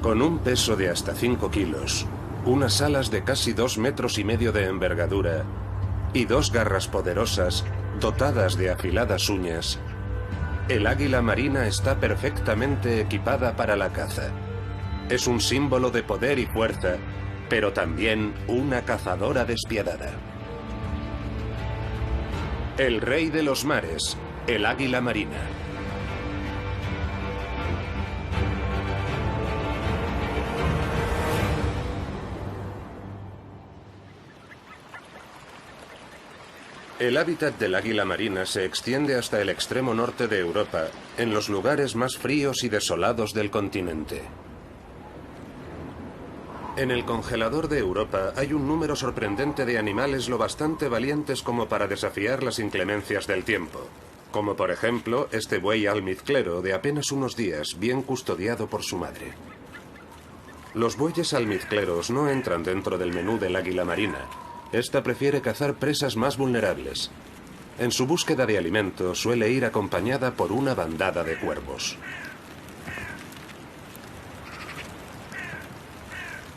Con un peso de hasta 5 kilos, unas alas de casi 2,5 metros de envergadura y 2 garras poderosas dotadas de afiladas uñas, el águila marina está perfectamente equipada para la caza. Es un símbolo de poder y fuerza, pero también una cazadora despiadada. El rey de los mares, el águila marina. El hábitat del águila marina se extiende hasta el extremo norte de Europa, en los lugares más fríos y desolados del continente. En el congelador de Europa hay un número sorprendente de animales lo bastante valientes como para desafiar las inclemencias del tiempo, como por ejemplo este buey almizclero de apenas unos días, bien custodiado por su madre. Los bueyes almizcleros no entran dentro del menú del águila marina. Esta prefiere cazar presas más vulnerables. En su búsqueda de alimento suele ir acompañada por una bandada de cuervos.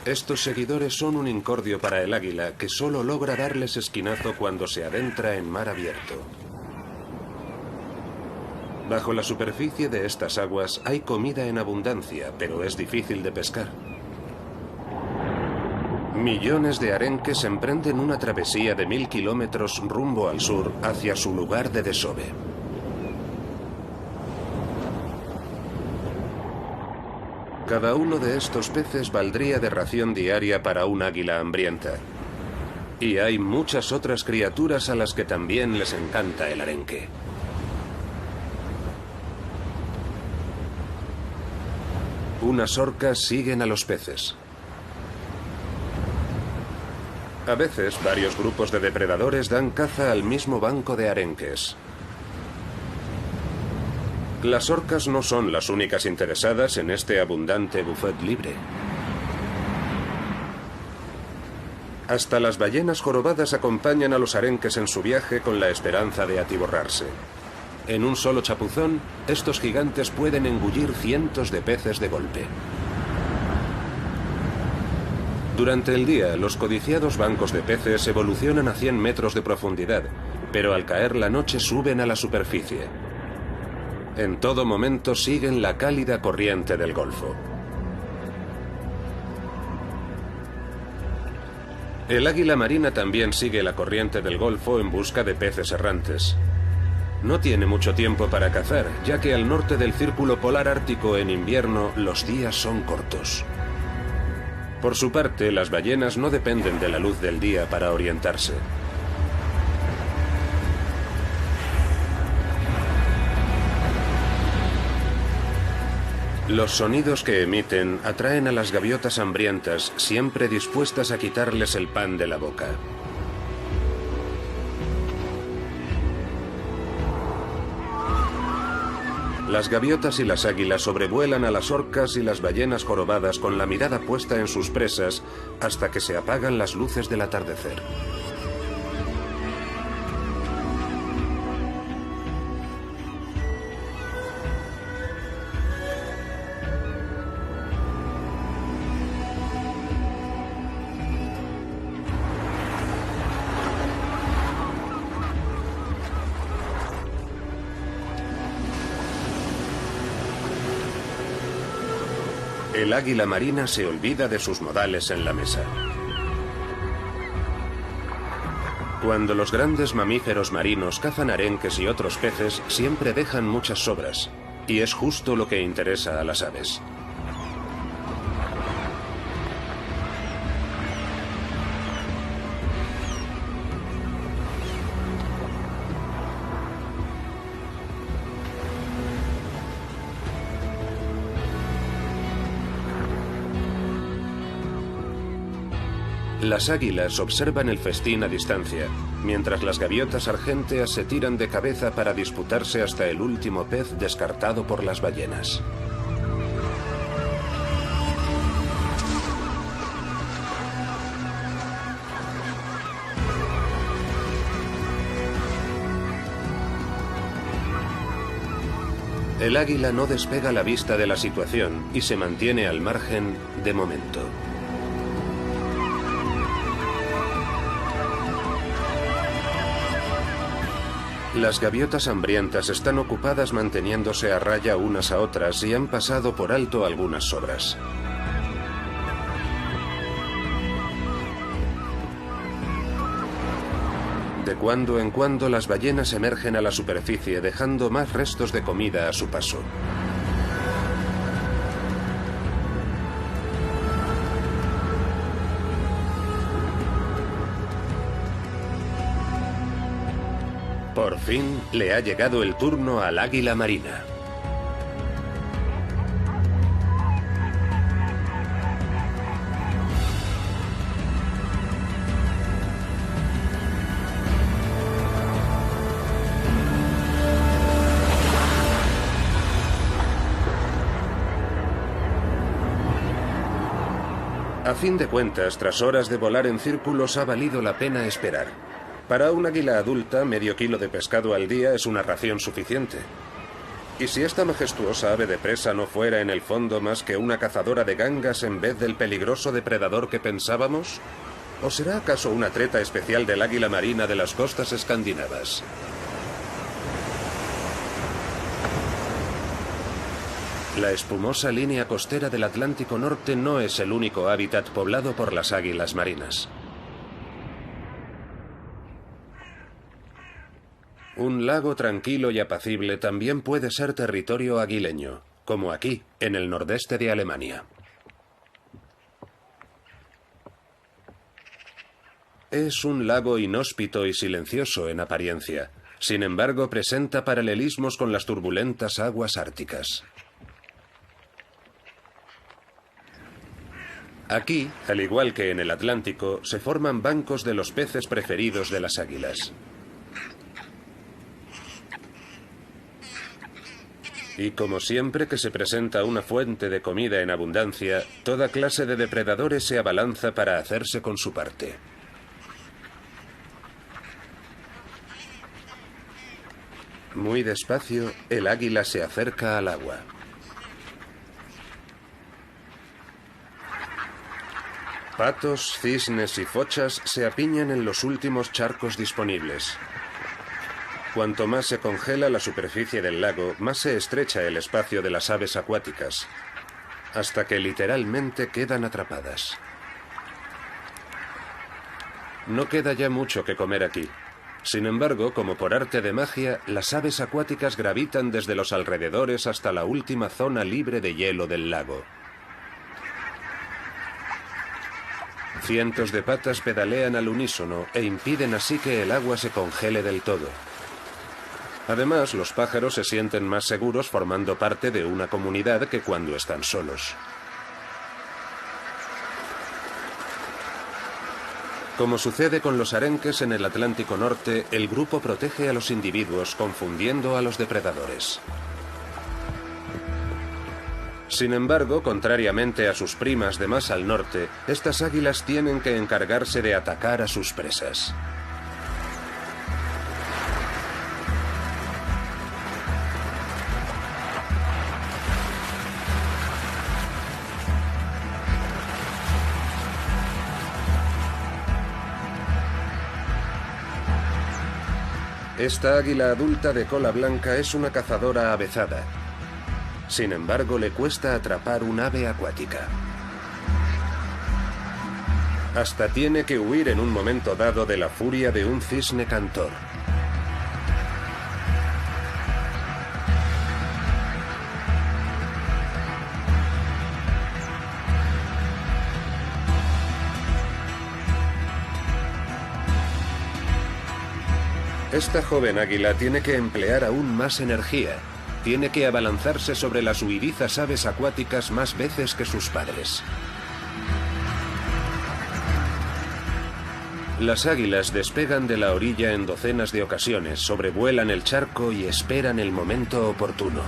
Estos seguidores son un incordio para el águila, que solo logra darles esquinazo cuando se adentra en mar abierto. Bajo la superficie de estas aguas hay comida en abundancia, pero es difícil de pescar. Millones de arenques emprenden una travesía de 1000 kilómetros rumbo al sur hacia su lugar de desove. Cada uno de estos peces valdría de ración diaria para un águila hambrienta. Y hay muchas otras criaturas a las que también les encanta el arenque. Unas orcas siguen a los peces. A veces, varios grupos de depredadores dan caza al mismo banco de arenques. Las orcas no son las únicas interesadas en este abundante buffet libre. Hasta las ballenas jorobadas acompañan a los arenques en su viaje con la esperanza de atiborrarse. En un solo chapuzón, estos gigantes pueden engullir cientos de peces de golpe. Durante el día, los codiciados bancos de peces evolucionan a 100 metros de profundidad, pero al caer la noche suben a la superficie. En todo momento siguen la cálida corriente del Golfo. El águila marina también sigue la corriente del Golfo en busca de peces errantes. No tiene mucho tiempo para cazar, ya que al norte del Círculo Polar Ártico en invierno los días son cortos. Por su parte, las ballenas no dependen de la luz del día para orientarse. Los sonidos que emiten atraen a las gaviotas hambrientas, siempre dispuestas a quitarles el pan de la boca. Las gaviotas y las águilas sobrevuelan a las orcas y las ballenas jorobadas con la mirada puesta en sus presas hasta que se apagan las luces del atardecer. El águila marina se olvida de sus modales en la mesa. Cuando los grandes mamíferos marinos cazan arenques y otros peces, siempre dejan muchas sobras, y es justo lo que interesa a las aves. Las águilas observan el festín a distancia, mientras las gaviotas argénteas se tiran de cabeza para disputarse hasta el último pez descartado por las ballenas. El águila no despega la vista de la situación y se mantiene al margen de momento. Las gaviotas hambrientas están ocupadas manteniéndose a raya unas a otras y han pasado por alto algunas sobras. De cuando en cuando las ballenas emergen a la superficie dejando más restos de comida a su paso. Por fin le ha llegado el turno al águila marina. A fin de cuentas, tras horas de volar en círculos, ha valido la pena esperar. Para un águila adulta, medio kilo de pescado al día es una ración suficiente. ¿Y si esta majestuosa ave de presa no fuera en el fondo más que una cazadora de gangas en vez del peligroso depredador que pensábamos? ¿O será acaso una treta especial del águila marina de las costas escandinavas? La espumosa línea costera del Atlántico Norte no es el único hábitat poblado por las águilas marinas. Un lago tranquilo y apacible también puede ser territorio aguileño, como aquí, en el nordeste de Alemania. Es un lago inhóspito y silencioso en apariencia. Sin embargo, presenta paralelismos con las turbulentas aguas árticas. Aquí, al igual que en el Atlántico, se forman bancos de los peces preferidos de las águilas. Y como siempre que se presenta una fuente de comida en abundancia, toda clase de depredadores se abalanza para hacerse con su parte. Muy despacio, el águila se acerca al agua. Patos, cisnes y fochas se apiñan en los últimos charcos disponibles. Cuanto más se congela la superficie del lago, más se estrecha el espacio de las aves acuáticas, hasta que literalmente quedan atrapadas. No queda ya mucho que comer aquí. Sin embargo, como por arte de magia, las aves acuáticas gravitan desde los alrededores hasta la última zona libre de hielo del lago. Cientos de patas pedalean al unísono e impiden así que el agua se congele del todo. Además, los pájaros se sienten más seguros formando parte de una comunidad que cuando están solos. Como sucede con los arenques en el Atlántico Norte, el grupo protege a los individuos confundiendo a los depredadores. Sin embargo, contrariamente a sus primas de más al norte, estas águilas tienen que encargarse de atacar a sus presas. Esta águila adulta de cola blanca es una cazadora avezada. Sin embargo, le cuesta atrapar un ave acuática. Hasta tiene que huir en un momento dado de la furia de un cisne cantor. Esta joven águila tiene que emplear aún más energía. Tiene que abalanzarse sobre las huidizas aves acuáticas más veces que sus padres. Las águilas despegan de la orilla en docenas de ocasiones, sobrevuelan el charco y esperan el momento oportuno.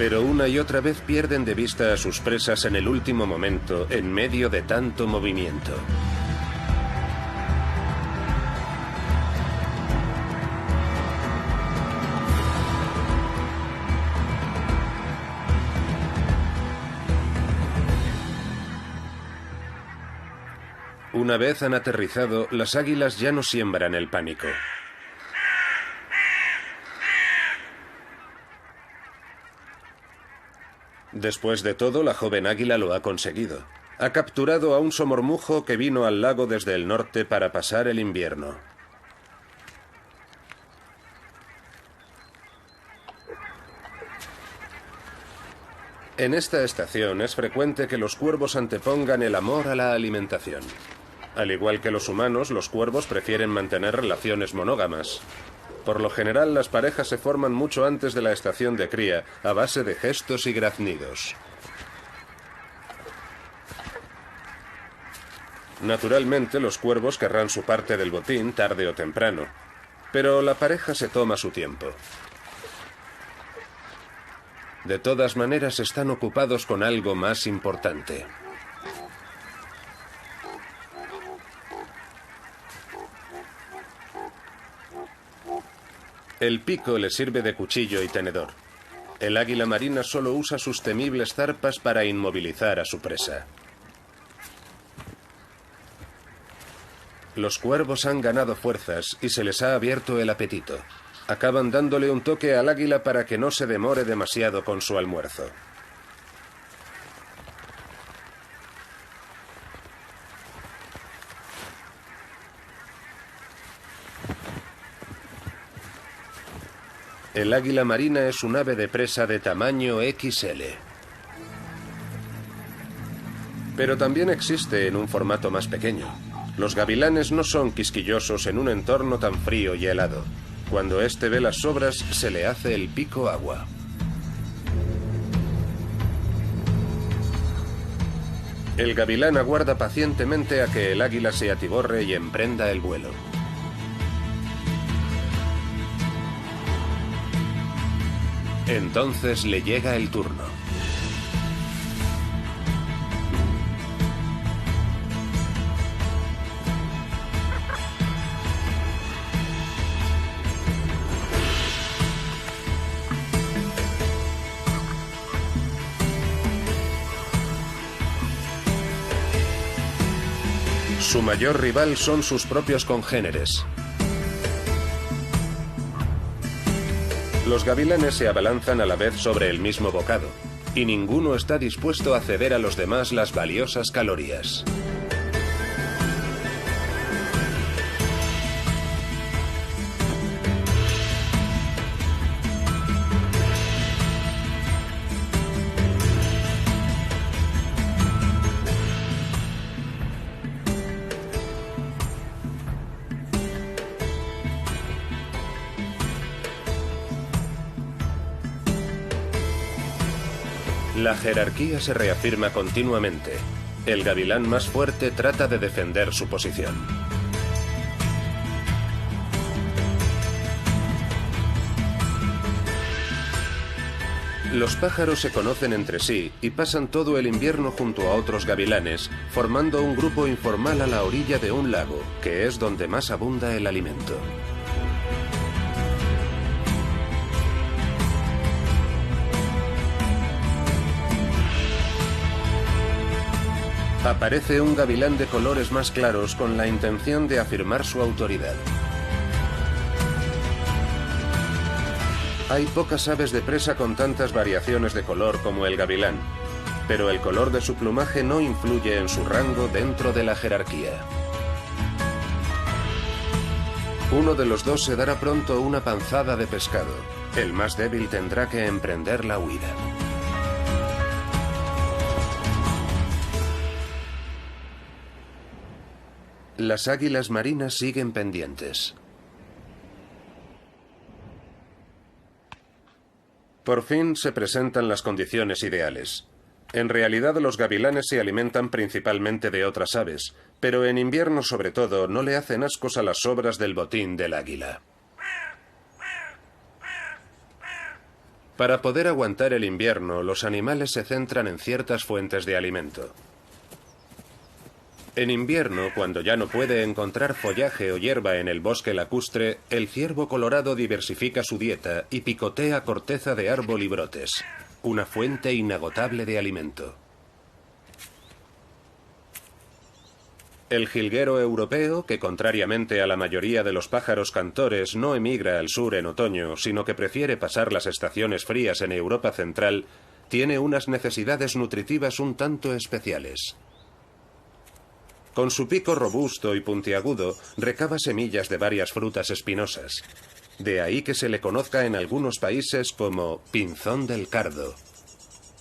Pero una y otra vez pierden de vista a sus presas en el último momento, en medio de tanto movimiento. Una vez han aterrizado, las águilas ya no siembran el pánico. Después de todo, la joven águila lo ha conseguido. Ha capturado a un somormujo que vino al lago desde el norte para pasar el invierno. En esta estación es frecuente que los cuervos antepongan el amor a la alimentación. Al igual que los humanos, los cuervos prefieren mantener relaciones monógamas. Por lo general, las parejas se forman mucho antes de la estación de cría, a base de gestos y graznidos. Naturalmente, los cuervos querrán su parte del botín tarde o temprano, pero la pareja se toma su tiempo. De todas maneras, están ocupados con algo más importante. El pico le sirve de cuchillo y tenedor. El águila marina solo usa sus temibles zarpas para inmovilizar a su presa. Los cuervos han ganado fuerzas y se les ha abierto el apetito. Acaban dándole un toque al águila para que no se demore demasiado con su almuerzo. El águila marina es un ave de presa de tamaño XL. Pero también existe en un formato más pequeño. Los gavilanes no son quisquillosos en un entorno tan frío y helado. Cuando éste ve las sobras, se le hace el pico agua. El gavilán aguarda pacientemente a que el águila se atiborre y emprenda el vuelo. Entonces le llega el turno. Su mayor rival son sus propios congéneres. Los gavilanes se abalanzan a la vez sobre el mismo bocado, y ninguno está dispuesto a ceder a los demás las valiosas calorías. La jerarquía se reafirma continuamente. El gavilán más fuerte trata de defender su posición. Los pájaros se conocen entre sí y pasan todo el invierno junto a otros gavilanes, formando un grupo informal a la orilla de un lago, que es donde más abunda el alimento. Aparece un gavilán de colores más claros con la intención de afirmar su autoridad. Hay pocas aves de presa con tantas variaciones de color como el gavilán, pero el color de su plumaje no influye en su rango dentro de la jerarquía. Uno de los dos se dará pronto una panzada de pescado. El más débil tendrá que emprender la huida. Las águilas marinas siguen pendientes. Por fin se presentan las condiciones ideales. En realidad los gavilanes se alimentan principalmente de otras aves, pero en invierno sobre todo no le hacen ascos a las sobras del botín del águila. Para poder aguantar el invierno, los animales se centran en ciertas fuentes de alimento. En invierno, cuando ya no puede encontrar follaje o hierba en el bosque lacustre, el ciervo colorado diversifica su dieta y picotea corteza de árbol y brotes, una fuente inagotable de alimento. El jilguero europeo, que contrariamente a la mayoría de los pájaros cantores no emigra al sur en otoño, sino que prefiere pasar las estaciones frías en Europa central, tiene unas necesidades nutritivas un tanto especiales. Con su pico robusto y puntiagudo, recaba semillas de varias frutas espinosas. De ahí que se le conozca en algunos países como pinzón del cardo.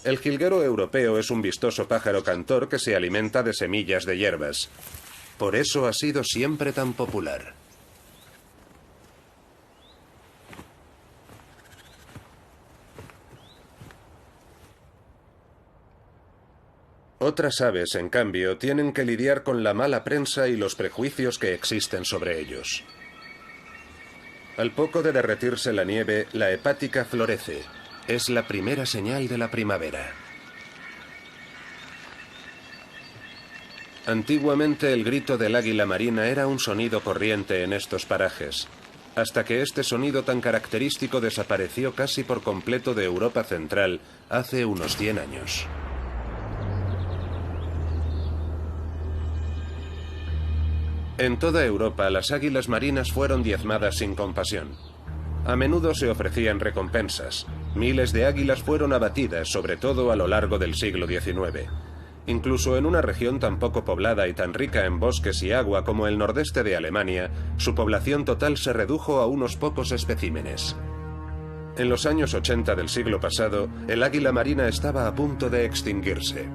El jilguero europeo es un vistoso pájaro cantor que se alimenta de semillas de hierbas. Por eso ha sido siempre tan popular. Otras aves, en cambio, tienen que lidiar con la mala prensa y los prejuicios que existen sobre ellos. Al poco de derretirse la nieve, la hepática florece. Es la primera señal de la primavera. Antiguamente el grito del águila marina era un sonido corriente en estos parajes, hasta que este sonido tan característico desapareció casi por completo de Europa central hace unos 100 años. En toda Europa, las águilas marinas fueron diezmadas sin compasión. A menudo se ofrecían recompensas. Miles de águilas fueron abatidas, sobre todo a lo largo del siglo XIX. Incluso en una región tan poco poblada y tan rica en bosques y agua como el nordeste de Alemania, su población total se redujo a unos pocos especímenes. En los años 80 del siglo pasado, el águila marina estaba a punto de extinguirse.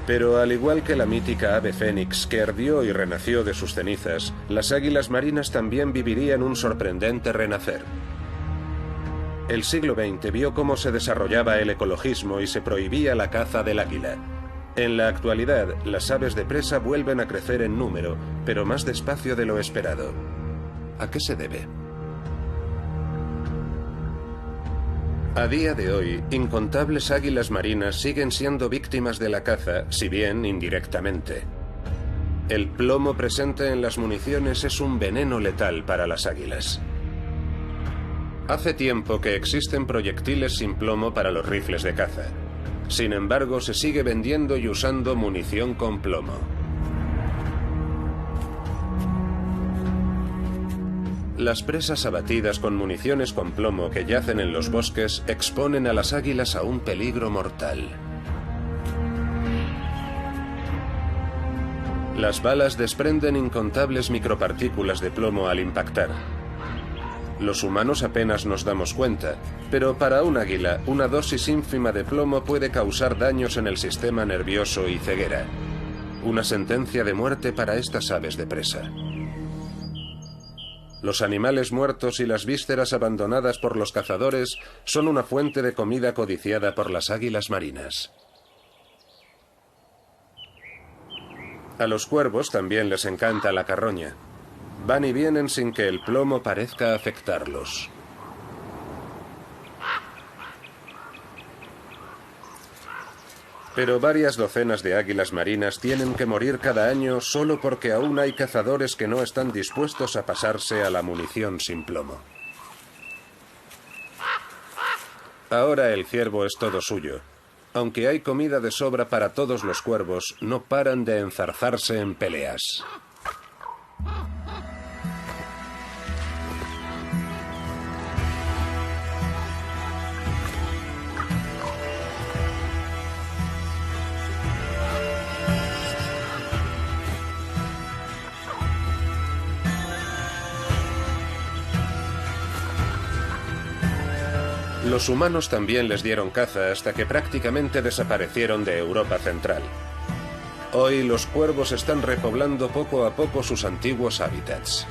Pero al igual que la mítica ave fénix que ardió y renació de sus cenizas, las águilas marinas también vivirían un sorprendente renacer. El siglo XX vio cómo se desarrollaba el ecologismo y se prohibía la caza del águila. En la actualidad, las aves de presa vuelven a crecer en número, pero más despacio de lo esperado. ¿A qué se debe? A día de hoy, incontables águilas marinas siguen siendo víctimas de la caza, si bien indirectamente. El plomo presente en las municiones es un veneno letal para las águilas. Hace tiempo que existen proyectiles sin plomo para los rifles de caza. Sin embargo, se sigue vendiendo y usando munición con plomo. Las presas abatidas con municiones con plomo que yacen en los bosques exponen a las águilas a un peligro mortal. Las balas desprenden incontables micropartículas de plomo al impactar. Los humanos apenas nos damos cuenta, pero para un águila, una dosis ínfima de plomo puede causar daños en el sistema nervioso y ceguera. Una sentencia de muerte para estas aves de presa. Los animales muertos y las vísceras abandonadas por los cazadores son una fuente de comida codiciada por las águilas marinas. A los cuervos también les encanta la carroña. Van y vienen sin que el plomo parezca afectarlos. Pero varias docenas de águilas marinas tienen que morir cada año solo porque aún hay cazadores que no están dispuestos a pasarse a la munición sin plomo. Ahora el ciervo es todo suyo. Aunque hay comida de sobra para todos los cuervos, no paran de enzarzarse en peleas. Los humanos también les dieron caza hasta que prácticamente desaparecieron de Europa central. Hoy los cuervos están repoblando poco a poco sus antiguos hábitats.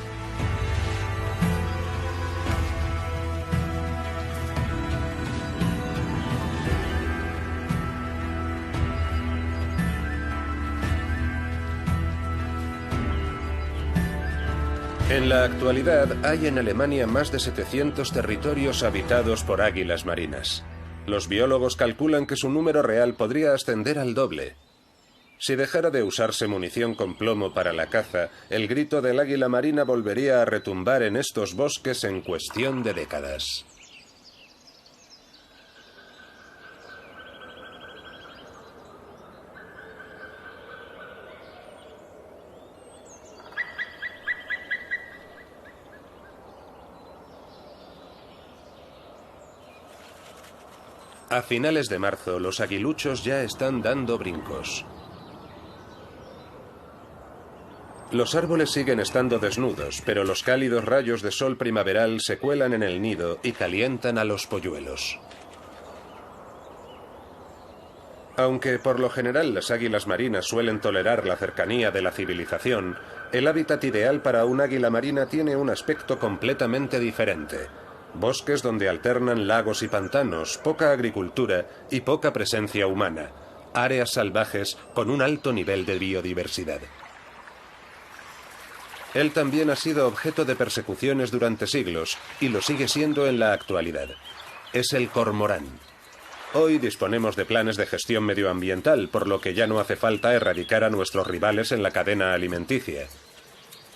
En la actualidad hay en Alemania más de 700 territorios habitados por águilas marinas. Los biólogos calculan que su número real podría ascender al doble. Si dejara de usarse munición con plomo para la caza, el grito del águila marina volvería a retumbar en estos bosques en cuestión de décadas. A finales de marzo, los aguiluchos ya están dando brincos. Los árboles siguen estando desnudos, pero los cálidos rayos de sol primaveral se cuelan en el nido y calientan a los polluelos. Aunque por lo general las águilas marinas suelen tolerar la cercanía de la civilización, el hábitat ideal para un águila marina tiene un aspecto completamente diferente. Bosques donde alternan lagos y pantanos, poca agricultura y poca presencia humana. Áreas salvajes con un alto nivel de biodiversidad. Él también ha sido objeto de persecuciones durante siglos y lo sigue siendo en la actualidad. Es el cormorán. Hoy disponemos de planes de gestión medioambiental, por lo que ya no hace falta erradicar a nuestros rivales en la cadena alimenticia.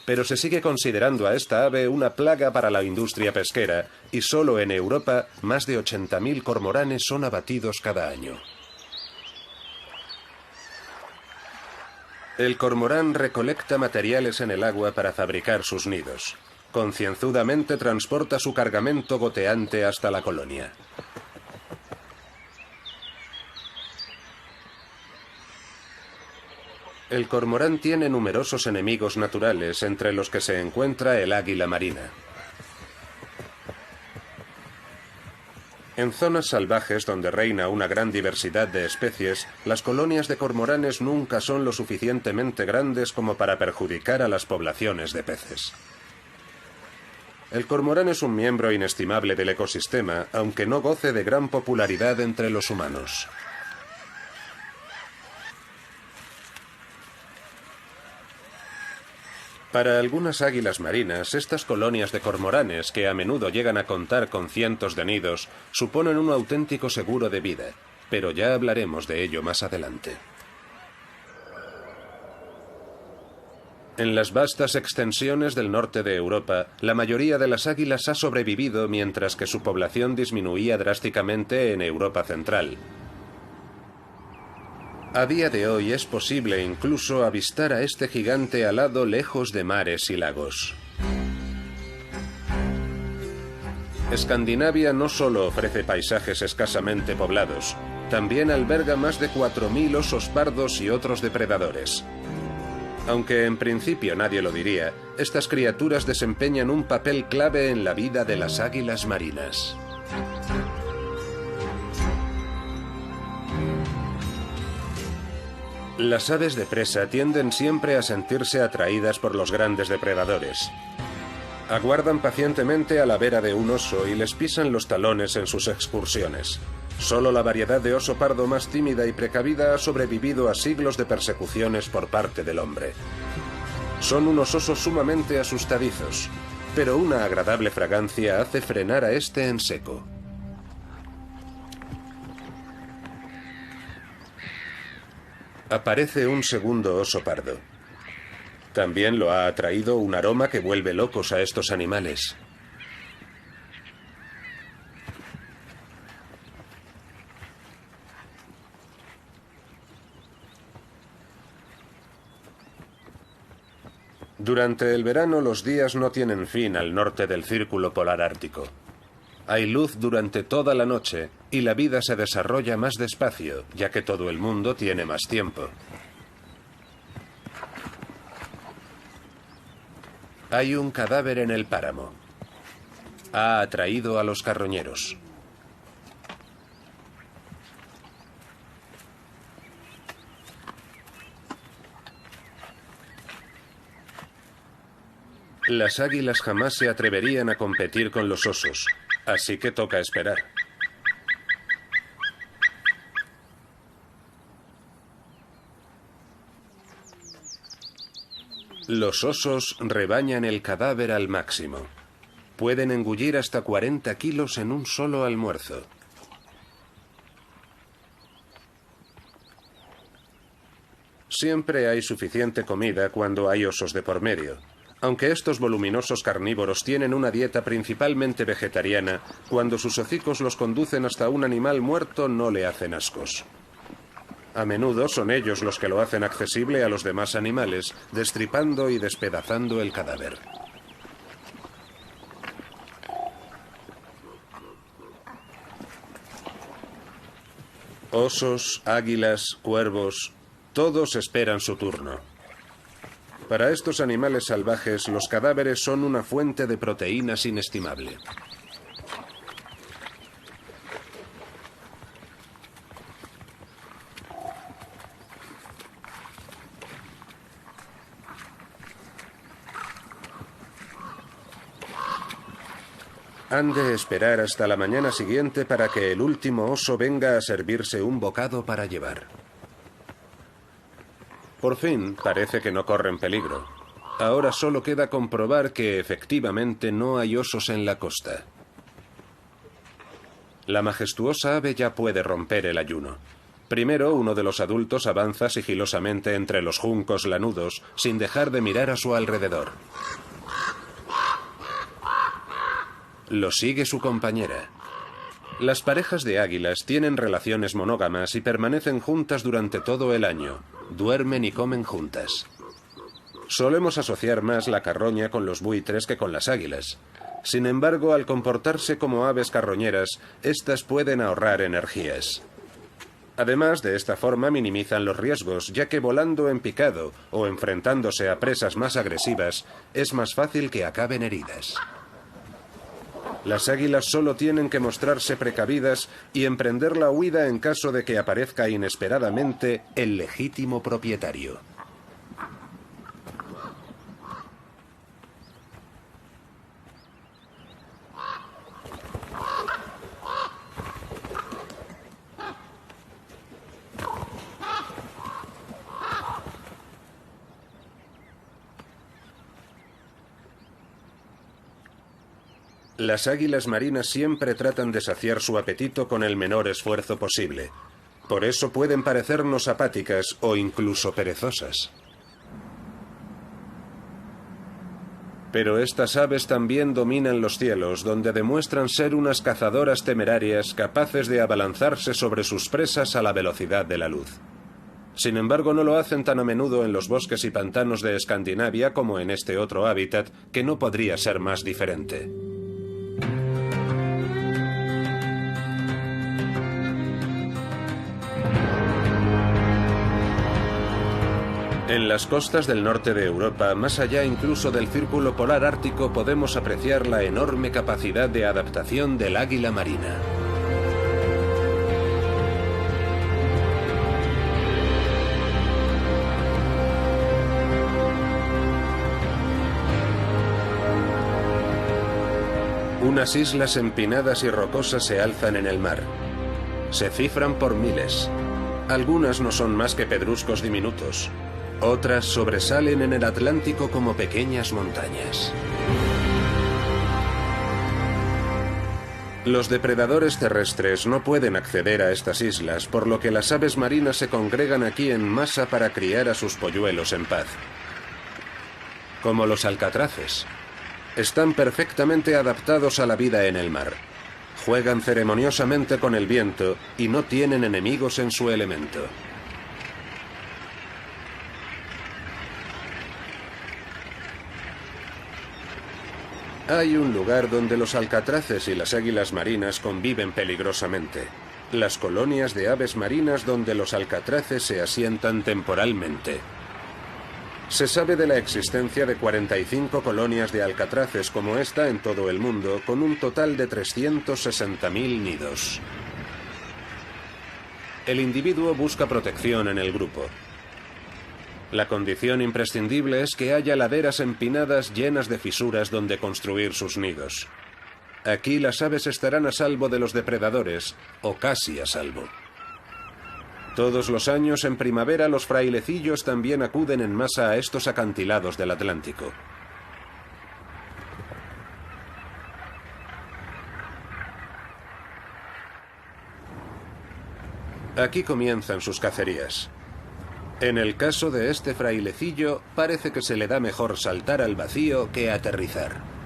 Pero se sigue considerando a esta ave una plaga para la industria pesquera y solo en Europa más de 80.000 cormoranes son abatidos cada año. El cormorán recolecta materiales en el agua para fabricar sus nidos. Concienzudamente transporta su cargamento goteante hasta la colonia. El cormorán tiene numerosos enemigos naturales, entre los que se encuentra el águila marina. En zonas salvajes donde reina una gran diversidad de especies, las colonias de cormoranes nunca son lo suficientemente grandes como para perjudicar a las poblaciones de peces. El cormorán es un miembro inestimable del ecosistema, aunque no goce de gran popularidad entre los humanos. Para algunas águilas marinas, estas colonias de cormoranes, que a menudo llegan a contar con cientos de nidos, suponen un auténtico seguro de vida, pero ya hablaremos de ello más adelante. En las vastas extensiones del norte de Europa, la mayoría de las águilas ha sobrevivido mientras que su población disminuía drásticamente en Europa central. A día de hoy es posible incluso avistar a este gigante alado lejos de mares y lagos. Escandinavia no solo ofrece paisajes escasamente poblados, también alberga más de 4.000 osos pardos y otros depredadores. Aunque en principio nadie lo diría, estas criaturas desempeñan un papel clave en la vida de las águilas marinas. Las aves de presa tienden siempre a sentirse atraídas por los grandes depredadores. Aguardan pacientemente a la vera de un oso y les pisan los talones en sus excursiones. Solo la variedad de oso pardo más tímida y precavida ha sobrevivido a siglos de persecuciones por parte del hombre. Son unos osos sumamente asustadizos, pero una agradable fragancia hace frenar a este en seco. Aparece un segundo oso pardo. También lo ha atraído un aroma que vuelve locos a estos animales. Durante el verano los días no tienen fin al norte del Círculo Polar Ártico. Hay luz durante toda la noche y la vida se desarrolla más despacio, ya que todo el mundo tiene más tiempo. Hay un cadáver en el páramo. Ha atraído a los carroñeros. Las águilas jamás se atreverían a competir con los osos, así que toca esperar. Los osos rebañan el cadáver al máximo. Pueden engullir hasta 40 kilos en un solo almuerzo. Siempre hay suficiente comida cuando hay osos de por medio. Aunque estos voluminosos carnívoros tienen una dieta principalmente vegetariana, cuando sus hocicos los conducen hasta un animal muerto no le hacen ascos. A menudo son ellos los que lo hacen accesible a los demás animales, destripando y despedazando el cadáver. Osos, águilas, cuervos, todos esperan su turno. Para estos animales salvajes, los cadáveres son una fuente de proteínas inestimable. Han de esperar hasta la mañana siguiente para que el último oso venga a servirse un bocado para llevar. Por fin, parece que no corren peligro. Ahora solo queda comprobar que efectivamente no hay osos en la costa. La majestuosa ave ya puede romper el ayuno. Primero, uno de los adultos avanza sigilosamente entre los juncos lanudos, sin dejar de mirar a su alrededor. Lo sigue su compañera. Las parejas de águilas tienen relaciones monógamas y permanecen juntas durante todo el año. Duermen y comen juntas. Solemos asociar más la carroña con los buitres que con las águilas. Sin embargo, al comportarse como aves carroñeras, estas pueden ahorrar energías. Además, de esta forma minimizan los riesgos, ya que volando en picado o enfrentándose a presas más agresivas, es más fácil que acaben heridas. Las águilas solo tienen que mostrarse precavidas y emprender la huida en caso de que aparezca inesperadamente el legítimo propietario. Las águilas marinas siempre tratan de saciar su apetito con el menor esfuerzo posible. Por eso pueden parecernos apáticas o incluso perezosas. Pero estas aves también dominan los cielos, donde demuestran ser unas cazadoras temerarias capaces de abalanzarse sobre sus presas a la velocidad de la luz. Sin embargo, no lo hacen tan a menudo en los bosques y pantanos de Escandinavia como en este otro hábitat, que no podría ser más diferente. En las costas del norte de Europa, más allá incluso del círculo polar ártico, podemos apreciar la enorme capacidad de adaptación del águila marina. Unas islas empinadas y rocosas se alzan en el mar. Se cifran por miles. Algunas no son más que pedruscos diminutos. Otras sobresalen en el Atlántico como pequeñas montañas. Los depredadores terrestres no pueden acceder a estas islas, por lo que las aves marinas se congregan aquí en masa para criar a sus polluelos en paz. Como los alcatraces. Están perfectamente adaptados a la vida en el mar. Juegan ceremoniosamente con el viento y no tienen enemigos en su elemento. Hay un lugar donde los alcatraces y las águilas marinas conviven peligrosamente. Las colonias de aves marinas donde los alcatraces se asientan temporalmente. Se sabe de la existencia de 45 colonias de alcatraces como esta en todo el mundo, con un total de 360.000 nidos. El individuo busca protección en el grupo. La condición imprescindible es que haya laderas empinadas llenas de fisuras donde construir sus nidos. Aquí las aves estarán a salvo de los depredadores, o casi a salvo. Todos los años en primavera los frailecillos también acuden en masa a estos acantilados del Atlántico. Aquí comienzan sus cacerías. En el caso de este frailecillo, parece que se le da mejor saltar al vacío que aterrizar.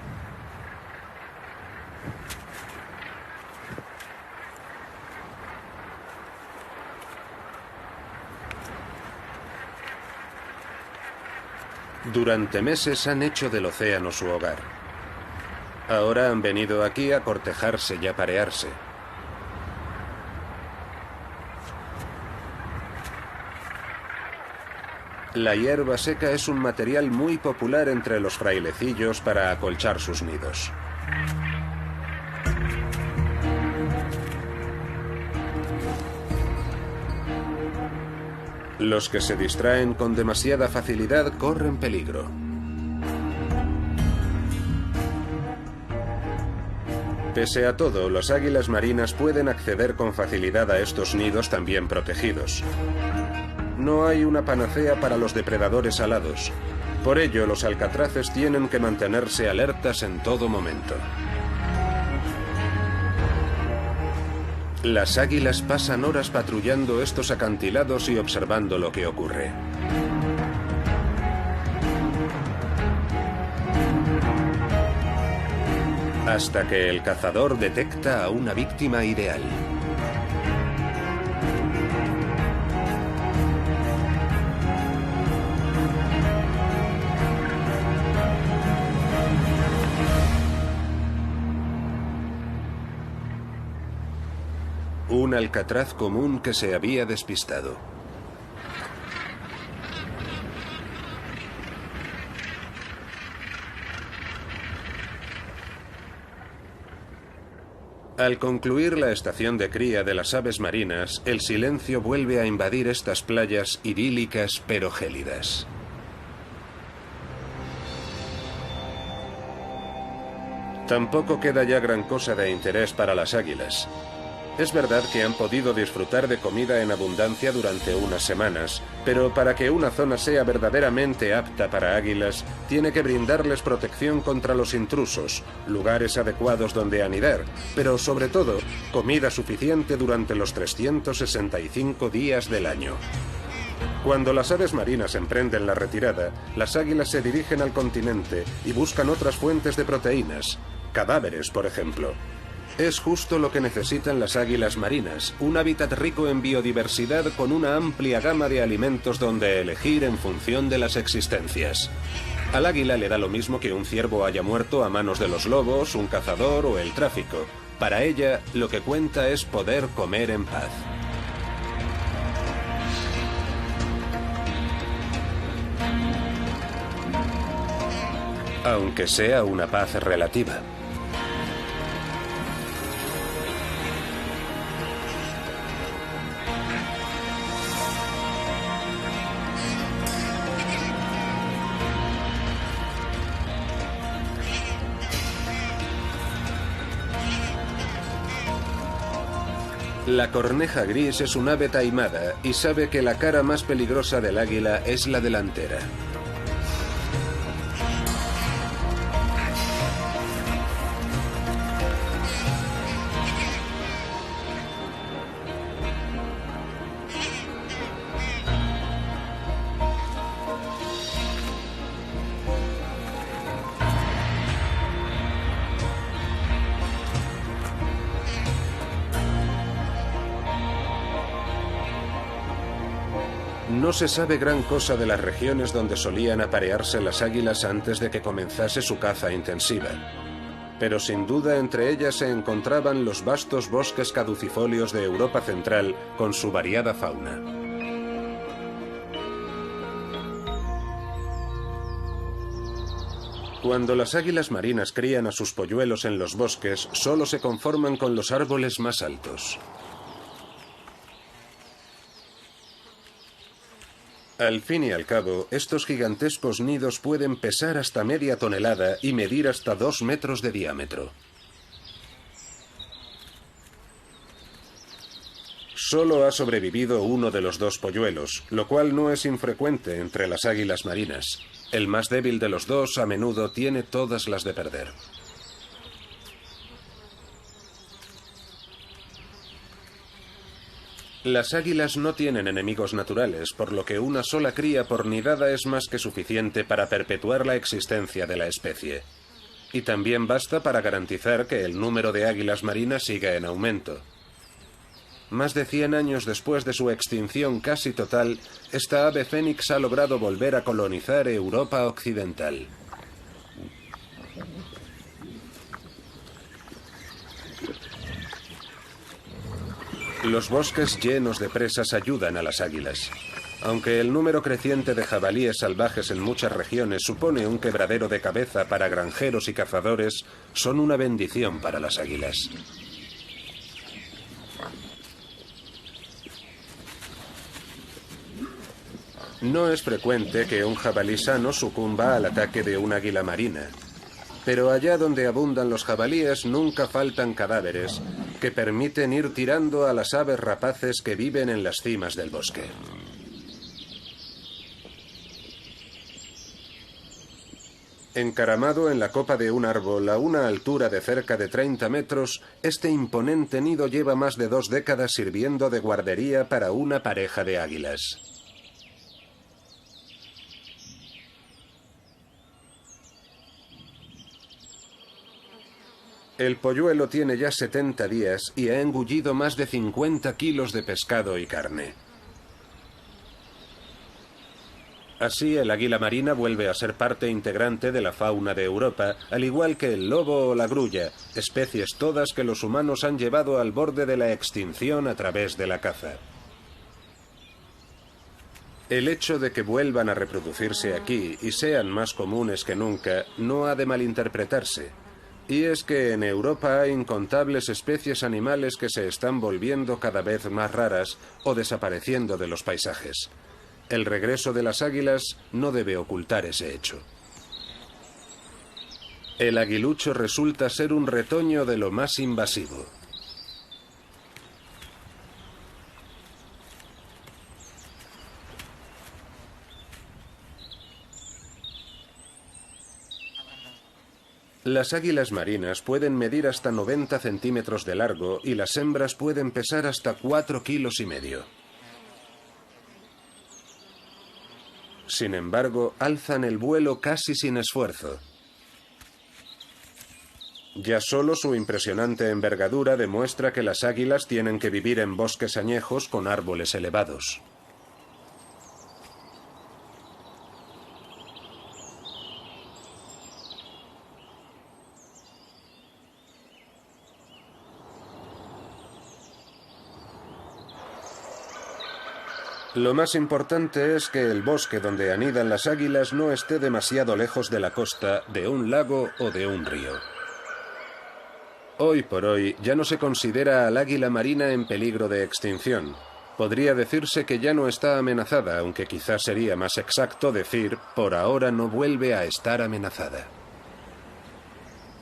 Durante meses han hecho del océano su hogar. Ahora han venido aquí a cortejarse y a parearse. La hierba seca es un material muy popular entre los frailecillos para acolchar sus nidos. Los que se distraen con demasiada facilidad corren peligro. Pese a todo, las águilas marinas pueden acceder con facilidad a estos nidos también protegidos. No hay una panacea para los depredadores alados. Por ello, los alcatraces tienen que mantenerse alertas en todo momento. Las águilas pasan horas patrullando estos acantilados y observando lo que ocurre. Hasta que el cazador detecta a una víctima ideal. Un alcatraz común que se había despistado. Al concluir la estación de cría de las aves marinas, el silencio vuelve a invadir estas playas idílicas pero gélidas. Tampoco queda ya gran cosa de interés para las águilas. Es verdad que han podido disfrutar de comida en abundancia durante unas semanas, pero para que una zona sea verdaderamente apta para águilas, tiene que brindarles protección contra los intrusos, lugares adecuados donde anidar, pero sobre todo, comida suficiente durante los 365 días del año. Cuando las aves marinas emprenden la retirada, las águilas se dirigen al continente y buscan otras fuentes de proteínas, cadáveres, por ejemplo. Es justo lo que necesitan las águilas marinas, un hábitat rico en biodiversidad con una amplia gama de alimentos donde elegir en función de las existencias. Al águila le da lo mismo que un ciervo haya muerto a manos de los lobos, un cazador o el tráfico. Para ella, lo que cuenta es poder comer en paz. Aunque sea una paz relativa. La corneja gris es un ave taimada y sabe que la cara más peligrosa del águila es la delantera. No se sabe gran cosa de las regiones donde solían aparearse las águilas antes de que comenzase su caza intensiva. Pero sin duda entre ellas se encontraban los vastos bosques caducifolios de Europa Central con su variada fauna. Cuando las águilas marinas crían a sus polluelos en los bosques, solo se conforman con los árboles más altos. Al fin y al cabo, estos gigantescos nidos pueden pesar hasta media tonelada y medir hasta 2 metros de diámetro. Solo ha sobrevivido uno de los dos polluelos, lo cual no es infrecuente entre las águilas marinas. El más débil de los dos a menudo tiene todas las de perder. Las águilas no tienen enemigos naturales, por lo que una sola cría por nidada es más que suficiente para perpetuar la existencia de la especie. Y también basta para garantizar que el número de águilas marinas siga en aumento. Más de 100 años después de su extinción casi total, esta ave fénix ha logrado volver a colonizar Europa occidental. Los bosques llenos de presas ayudan a las águilas. Aunque el número creciente de jabalíes salvajes en muchas regiones supone un quebradero de cabeza para granjeros y cazadores, son una bendición para las águilas. No es frecuente que un jabalí sano sucumba al ataque de un águila marina. Pero allá donde abundan los jabalíes nunca faltan cadáveres que permiten ir tirando a las aves rapaces que viven en las cimas del bosque. Encaramado en la copa de un árbol a una altura de cerca de 30 metros, este imponente nido lleva más de 2 décadas sirviendo de guardería para una pareja de águilas. El polluelo tiene ya 70 días y ha engullido más de 50 kilos de pescado y carne. Así, el águila marina vuelve a ser parte integrante de la fauna de Europa, al igual que el lobo o la grulla, especies todas que los humanos han llevado al borde de la extinción a través de la caza. El hecho de que vuelvan a reproducirse aquí y sean más comunes que nunca no ha de malinterpretarse. Y es que en Europa hay incontables especies animales que se están volviendo cada vez más raras o desapareciendo de los paisajes. El regreso de las águilas no debe ocultar ese hecho. El aguilucho resulta ser un retoño de lo más invasivo. Las águilas marinas pueden medir hasta 90 centímetros de largo y las hembras pueden pesar hasta 4,5 kilos. Sin embargo, alzan el vuelo casi sin esfuerzo. Ya solo su impresionante envergadura demuestra que las águilas tienen que vivir en bosques añejos con árboles elevados. Lo más importante es que el bosque donde anidan las águilas no esté demasiado lejos de la costa, de un lago o de un río. Hoy por hoy ya no se considera al águila marina en peligro de extinción. Podría decirse que ya no está amenazada, aunque quizás sería más exacto decir, por ahora no vuelve a estar amenazada.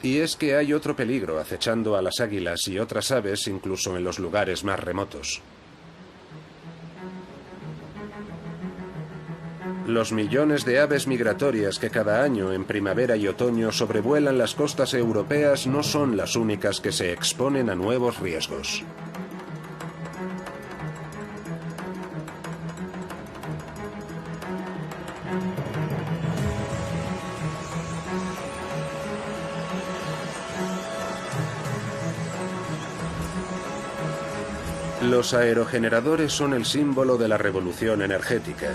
Y es que hay otro peligro acechando a las águilas y otras aves incluso en los lugares más remotos. Los millones de aves migratorias que cada año en primavera y otoño sobrevuelan las costas europeas no son las únicas que se exponen a nuevos riesgos. Los aerogeneradores son el símbolo de la revolución energética.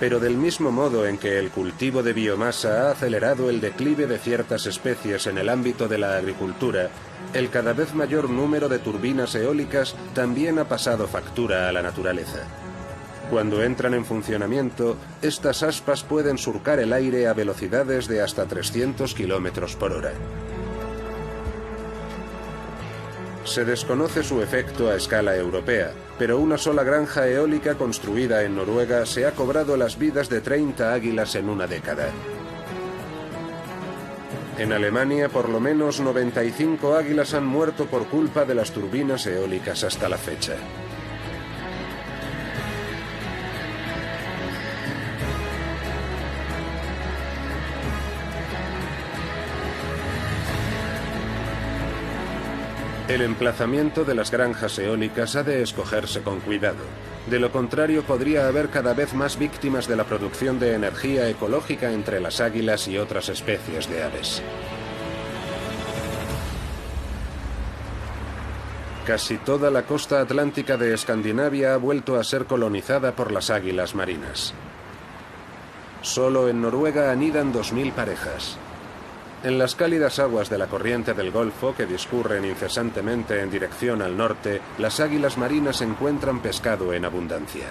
Pero del mismo modo en que el cultivo de biomasa ha acelerado el declive de ciertas especies en el ámbito de la agricultura, el cada vez mayor número de turbinas eólicas también ha pasado factura a la naturaleza. Cuando entran en funcionamiento, estas aspas pueden surcar el aire a velocidades de hasta 300 kilómetros por hora. Se desconoce su efecto a escala europea, pero una sola granja eólica construida en Noruega se ha cobrado las vidas de 30 águilas en una década. En Alemania, por lo menos 95 águilas han muerto por culpa de las turbinas eólicas hasta la fecha. El emplazamiento de las granjas eólicas ha de escogerse con cuidado. De lo contrario, podría haber cada vez más víctimas de la producción de energía ecológica entre las águilas y otras especies de aves. Casi toda la costa atlántica de Escandinavia ha vuelto a ser colonizada por las águilas marinas. Solo en Noruega anidan 2000 parejas. En las cálidas aguas de la corriente del Golfo, que discurren incesantemente en dirección al norte, las águilas marinas encuentran pescado en abundancia.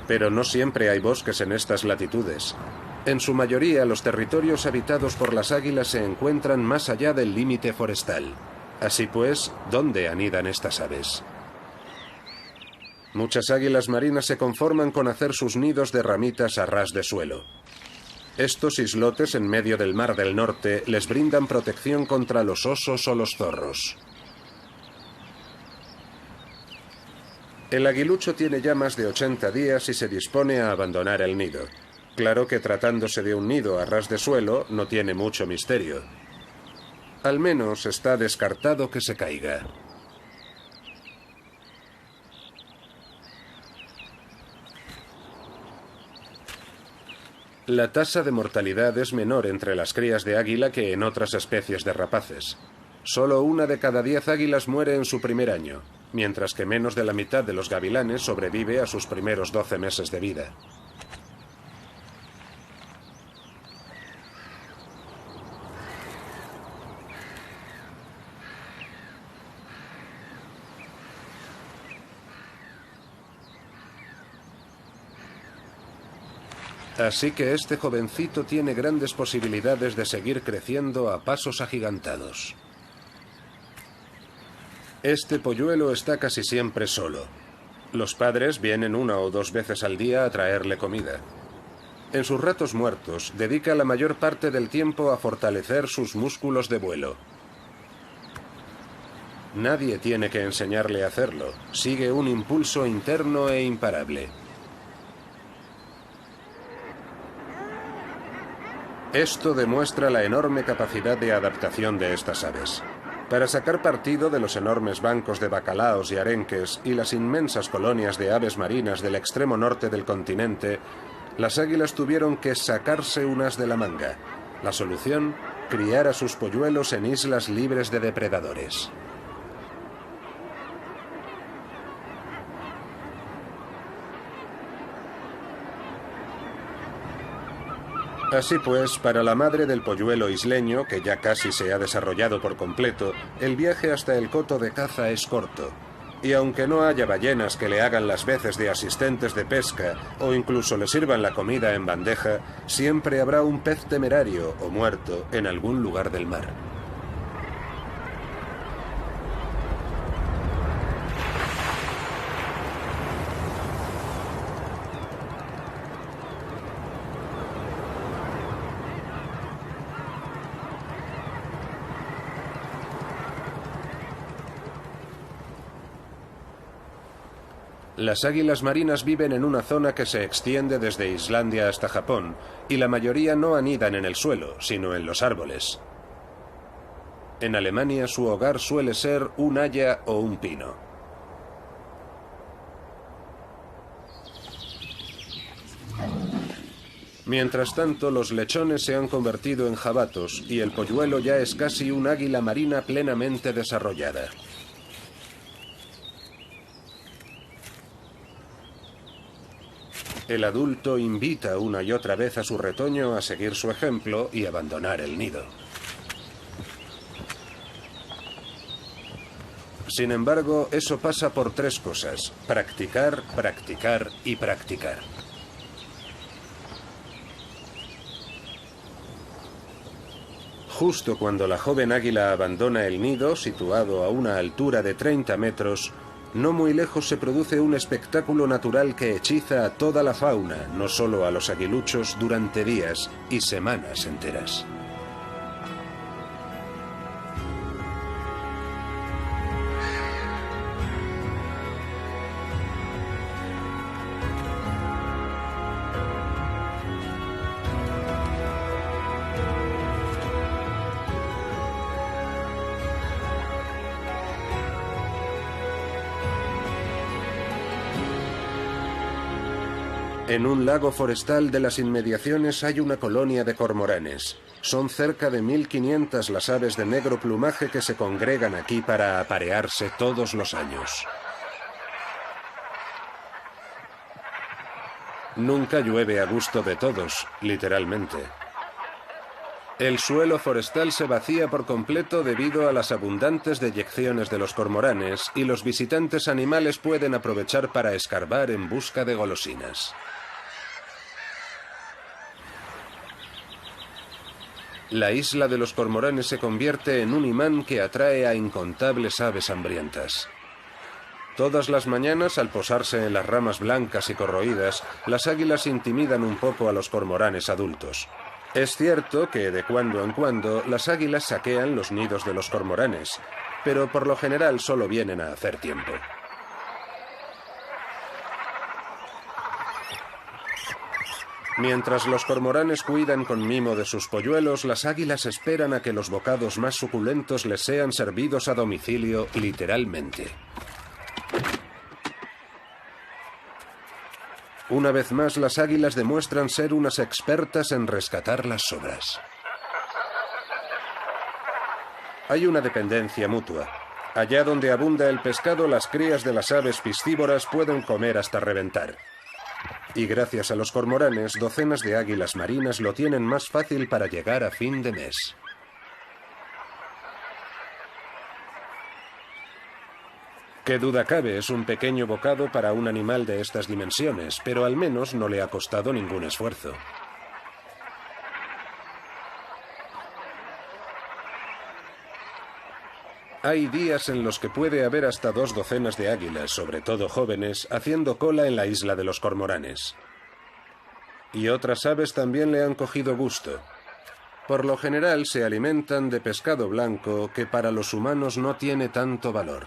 Pero no siempre hay bosques en estas latitudes. En su mayoría, los territorios habitados por las águilas se encuentran más allá del límite forestal. Así pues, ¿dónde anidan estas aves? Muchas águilas marinas se conforman con hacer sus nidos de ramitas a ras de suelo. Estos islotes en medio del Mar del Norte les brindan protección contra los osos o los zorros. El aguilucho tiene ya más de 80 días y se dispone a abandonar el nido. Claro que tratándose de un nido a ras de suelo no tiene mucho misterio. Al menos está descartado que se caiga. La tasa de mortalidad es menor entre las crías de águila que en otras especies de rapaces. Solo 1 de cada 10 águilas muere en su primer año, mientras que menos de la mitad de los gavilanes sobrevive a sus primeros 12 meses de vida. Así que este jovencito tiene grandes posibilidades de seguir creciendo a pasos agigantados. Este polluelo está casi siempre solo. Los padres vienen 1 o 2 veces al día a traerle comida. En sus ratos muertos, dedica la mayor parte del tiempo a fortalecer sus músculos de vuelo. Nadie tiene que enseñarle a hacerlo. Sigue un impulso interno e imparable. Esto demuestra la enorme capacidad de adaptación de estas aves. Para sacar partido de los enormes bancos de bacalaos y arenques y las inmensas colonias de aves marinas del extremo norte del continente, las águilas tuvieron que sacarse unas de la manga. La solución, criar a sus polluelos en islas libres de depredadores. Así pues, para la madre del polluelo isleño, que ya casi se ha desarrollado por completo, el viaje hasta el coto de caza es corto. Y aunque no haya ballenas que le hagan las veces de asistentes de pesca o incluso le sirvan la comida en bandeja, siempre habrá un pez temerario o muerto en algún lugar del mar. Las águilas marinas viven en una zona que se extiende desde Islandia hasta Japón, y la mayoría no anidan en el suelo, sino en los árboles. En Alemania su hogar suele ser un haya o un pino. Mientras tanto, los lechones se han convertido en jabatos y el polluelo ya es casi un águila marina plenamente desarrollada. El adulto invita una y otra vez a su retoño a seguir su ejemplo y abandonar el nido. Sin embargo, eso pasa por 3 cosas: practicar, practicar y practicar. Justo cuando la joven águila abandona el nido, situado a una altura de 30 metros, no muy lejos se produce un espectáculo natural que hechiza a toda la fauna, no solo a los aguiluchos, durante días y semanas enteras. En un lago forestal de las inmediaciones hay una colonia de cormoranes. Son cerca de 1500 las aves de negro plumaje que se congregan aquí para aparearse todos los años. Nunca llueve a gusto de todos, literalmente. El suelo forestal se vacía por completo debido a las abundantes deyecciones de los cormoranes y los visitantes animales pueden aprovechar para escarbar en busca de golosinas. La isla de los cormoranes se convierte en un imán que atrae a incontables aves hambrientas. Todas las mañanas, al posarse en las ramas blancas y corroídas, las águilas intimidan un poco a los cormoranes adultos. Es cierto que de cuando en cuando las águilas saquean los nidos de los cormoranes, pero por lo general solo vienen a hacer tiempo. Mientras los cormoranes cuidan con mimo de sus polluelos, las águilas esperan a que los bocados más suculentos les sean servidos a domicilio, literalmente. Una vez más, las águilas demuestran ser unas expertas en rescatar las sobras. Hay una dependencia mutua. Allá donde abunda el pescado, las crías de las aves piscívoras pueden comer hasta reventar. Y gracias a los cormoranes, docenas de águilas marinas lo tienen más fácil para llegar a fin de mes. Qué duda cabe, es un pequeño bocado para un animal de estas dimensiones, pero al menos no le ha costado ningún esfuerzo. Hay días en los que puede haber hasta 2 docenas de águilas, sobre todo jóvenes, haciendo cola en la isla de los cormoranes. Y otras aves también le han cogido gusto. Por lo general se alimentan de pescado blanco que para los humanos no tiene tanto valor.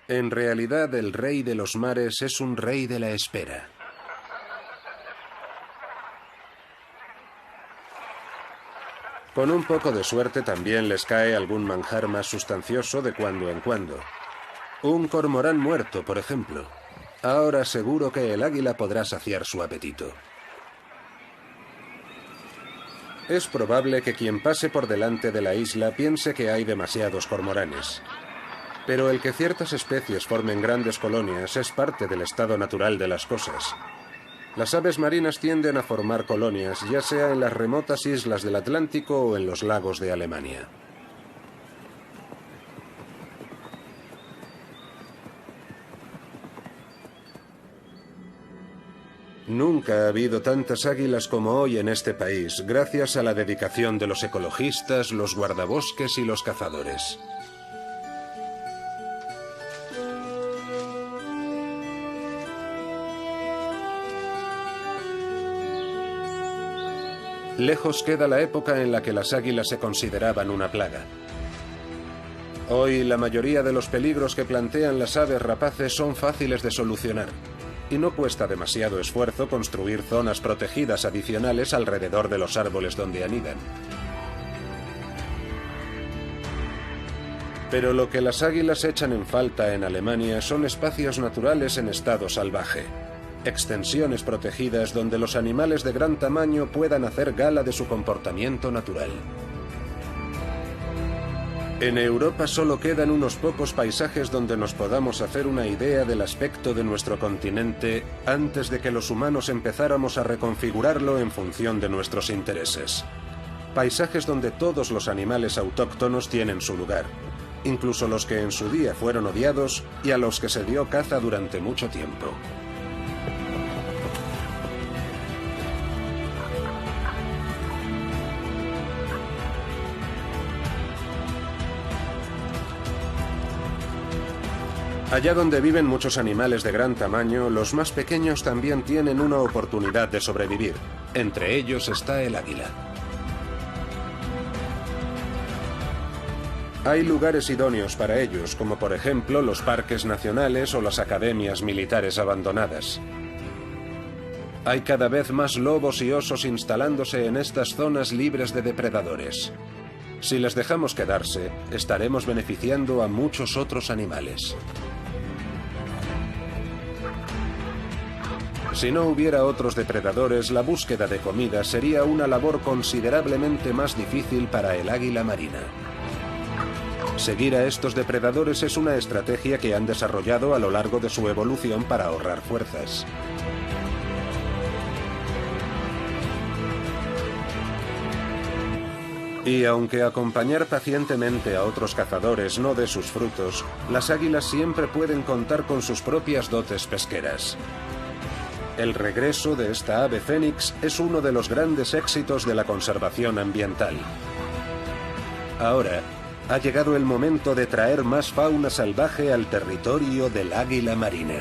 En realidad, el rey de los mares es un rey de la espera. Con un poco de suerte también les cae algún manjar más sustancioso de cuando en cuando. Un cormorán muerto, por ejemplo. Ahora seguro que el águila podrá saciar su apetito. Es probable que quien pase por delante de la isla piense que hay demasiados cormoranes. Pero el que ciertas especies formen grandes colonias es parte del estado natural de las cosas. Las aves marinas tienden a formar colonias, ya sea en las remotas islas del Atlántico o en los lagos de Alemania. Nunca ha habido tantas águilas como hoy en este país, gracias a la dedicación de los ecologistas, los guardabosques y los cazadores. Lejos queda la época en la que las águilas se consideraban una plaga. Hoy la mayoría de los peligros que plantean las aves rapaces son fáciles de solucionar, y no cuesta demasiado esfuerzo construir zonas protegidas adicionales alrededor de los árboles donde anidan. Pero lo que las águilas echan en falta en Alemania son espacios naturales en estado salvaje. Extensiones protegidas donde los animales de gran tamaño puedan hacer gala de su comportamiento natural. En Europa solo quedan unos pocos paisajes donde nos podamos hacer una idea del aspecto de nuestro continente antes de que los humanos empezáramos a reconfigurarlo en función de nuestros intereses. Paisajes donde todos los animales autóctonos tienen su lugar, incluso los que en su día fueron odiados y a los que se dio caza durante mucho tiempo. Allá donde viven muchos animales de gran tamaño, los más pequeños también tienen una oportunidad de sobrevivir. Entre ellos está el águila. Hay lugares idóneos para ellos, como por ejemplo los parques nacionales o las academias militares abandonadas. Hay cada vez más lobos y osos instalándose en estas zonas libres de depredadores. Si les dejamos quedarse, estaremos beneficiando a muchos otros animales. Si no hubiera otros depredadores, la búsqueda de comida sería una labor considerablemente más difícil para el águila marina. Seguir a estos depredadores es una estrategia que han desarrollado a lo largo de su evolución para ahorrar fuerzas. Y aunque acompañar pacientemente a otros cazadores no dé sus frutos, las águilas siempre pueden contar con sus propias dotes pesqueras. El regreso de esta ave fénix es uno de los grandes éxitos de la conservación ambiental. Ahora, ha llegado el momento de traer más fauna salvaje al territorio del águila marina.